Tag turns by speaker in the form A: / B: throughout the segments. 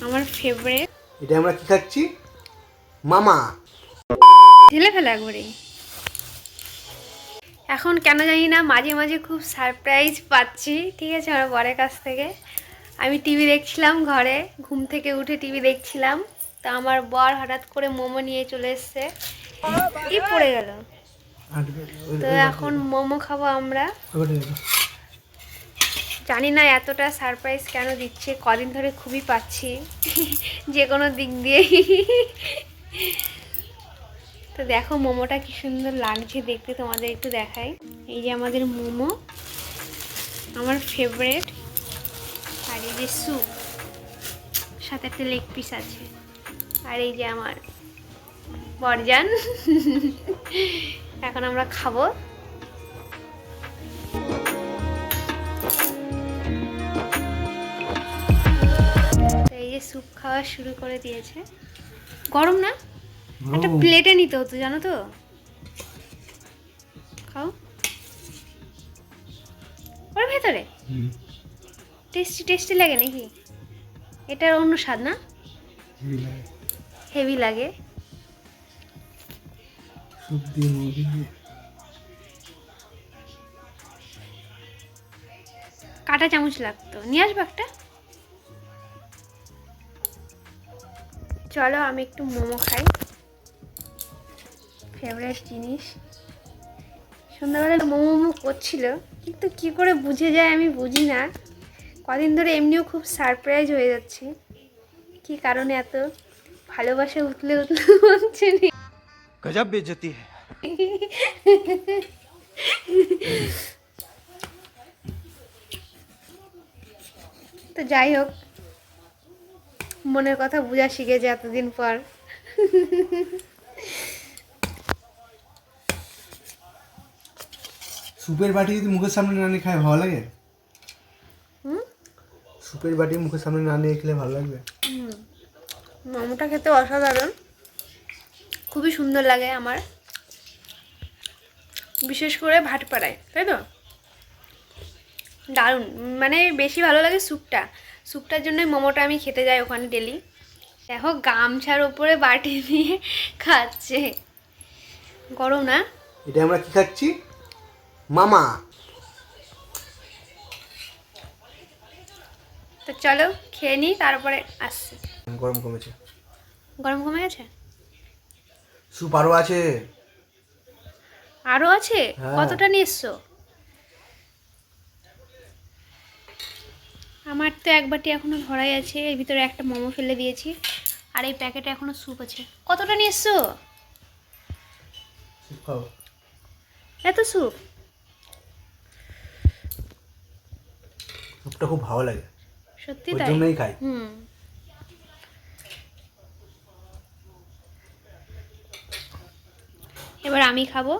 A: আমার ফেভারিট।
B: এটা আমরা কি খাচ্ছি? মামা
A: ঢেলে ফেলে একবারে। এখন কেন জানি না মাঝে মাঝে খুব সারপ্রাইজ পাচ্ছি, ঠিক আছে, আমার বরের কাছ থেকে। আমি টিভি দেখছিলাম ঘরে, ঘুম থেকে উঠে টিভি দেখছিলাম, তা আমার বর হঠাৎ করে মোমো নিয়ে চলে এসছে, কি পড়ে গেল। তো এখন মোমো খাবো আমরা। জানি না এতটা সারপ্রাইজ কেন দিচ্ছে, কদিন ধরে খুবই পাচ্ছি যে কোনো দিক দিয়ে। তো দেখো মোমোটা কি সুন্দর লাগছে দেখতে, তোমাদের একটু দেখাই। এই যে আমাদের মোমো, আমার ফেভারিট। আর এই যে স্যুপ, সাথে একটা লেগ পিস আছে। আর এই যে আমার বরজান। এখন আমরা খাবো। এই যে স্যুপ খাওয়া শুরু করে দিয়েছে। গরম না? একটা প্লেটে নিতে হতো, জানো তো। খাও। ওর ভেতরে টেস্টি টেস্টি লাগে নাকি? এটার অন্য স্বাদ না? হেভি লাগে। কাঁটা চামচ লাগতো, নিয়ে আসবো একটা। চলো আমি একটু মোমো খাই, ফেভারিট জিনিস। সন্ধ্যাবেলা মোমো করছিল, কিন্তু কি করে বুঝে যায় আমি বুঝি না। কদিন ধরে এমনিও খুব সারপ্রাইজ হয়ে যাচ্ছে, কি কারণে এত ভালোবাসা উতলে উতলে হচ্ছে।
B: গজব বেইজ্জতি।
A: তো যাই হোক, মনের কথা বোঝা শিখেছে এতদিন পর।
B: সুপের বাটি যদি মুখের সামনে না নিয়ে খায় ভালো লাগে? সুপের বাটি মুখের সামনে না নিয়ে খেলে ভালো লাগবে?
A: মোমোটা খেতে অসাধারণ, খুবই সুন্দর লাগে আমার, বিশেষ করে ভাটপাড়ায়, তাই তো। দারুণ, মানে বেশি ভালো লাগে স্যুপটা। স্যুপটার জন্যই মোমোটা আমি খেতে যাই ওখানে ডেলি। দেখো গামছার ওপরে বাটি দিয়ে খাচ্ছে। গরম না?
B: এটা আমরা কি খাচ্ছি? মামা।
A: তো চলো খেয়ে নিই, তারপরে আসছি।
B: গরম কমেছে।
A: গরম কমে গেছে?
B: স্যুপ আরও আছে।
A: আরও আছে?
B: হ্যাঁ।
A: কতটা নিয়ে এসছো? আমার তো এক বাটি এখনো ভরাই আছে, এর ভিতরে একটা মোমো ফেলে দিয়েছি, আর এই প্যাকেটে এখনো স্যুপ আছে। কতটা নিয়ে এসছো?
B: স্যুপ খাও।
A: এত স্যুপ?
B: স্যুপটা খুব ভালো লাগে,
A: সত্যি
B: ওই
A: তাই?
B: জন্যই খাই।
A: এবার আমি খাবো।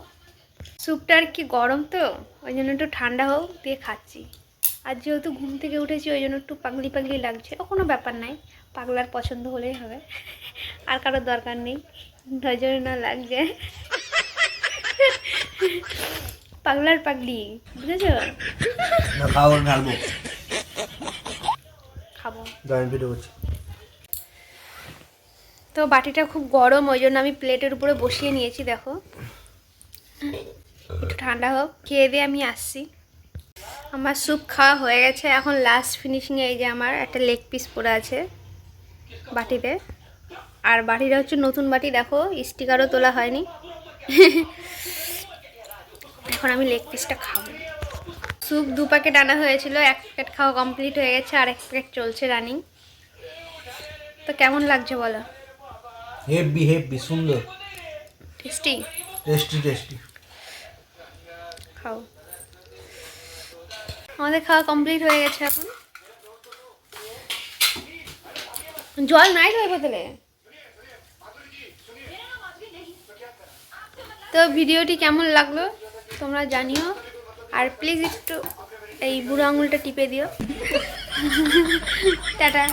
A: স্যুপটা আর কি গরম, তো ওই জন্য একটু ঠান্ডা হোক দিয়ে খাচ্ছি। আর যেহেতু ঘুম থেকে উঠেছি ওই জন্য একটু পাগলি পাগলি লাগছে, ও কোনো ব্যাপার নাই, পাগলার পছন্দ হলেই হবে, আর কারোর দরকার নেই, নজরে না লাগছে। পাগলার পাগলি, বুঝেছো?
B: না খাও, ঢালবো।
A: খাবো।
B: দাঁড়ান ভিডিও করছি।
A: তো বাটিটা খুব গরম, ওই জন্য আমি প্লেটের উপরে বসিয়ে নিয়েছি। দেখো একটু ঠান্ডা হোক, খেয়ে দিয়ে আমি আসছি। আমার স্যুপ খাওয়া হয়ে গেছে, এখন লাস্ট ফিনিশিংয়ে এই যে আমার একটা লেগ পিস পড়ে আছে বাটিতে। আর বাটিটা হচ্ছে নতুন বাটি, দেখো স্টিকারও তোলা হয়নি। এখন আমি লেগ পিসটা খাবো। স্যুপ 2 প্যাকেট আনা হয়েছিল, 1 প্যাকেট খাওয়া কমপ্লিট হয়ে গেছে, আর 1 প্যাকেট চলছে রানিং। তো কেমন লাগছে বলো?
B: হেভি হেভি সুন্দর,
A: টেস্টি।
B: Tasty tasty.
A: খাও। আমাদের খাওয়া কমপ্লিট হয়ে গেছে, এখন জল নাই তো বোতলে। তো ভিডিওটি কেমন লাগলো তোমরা জানিও, আর প্লিজ একটু এই বুড়ো আঙুলটা টিপে দিও। টাটা।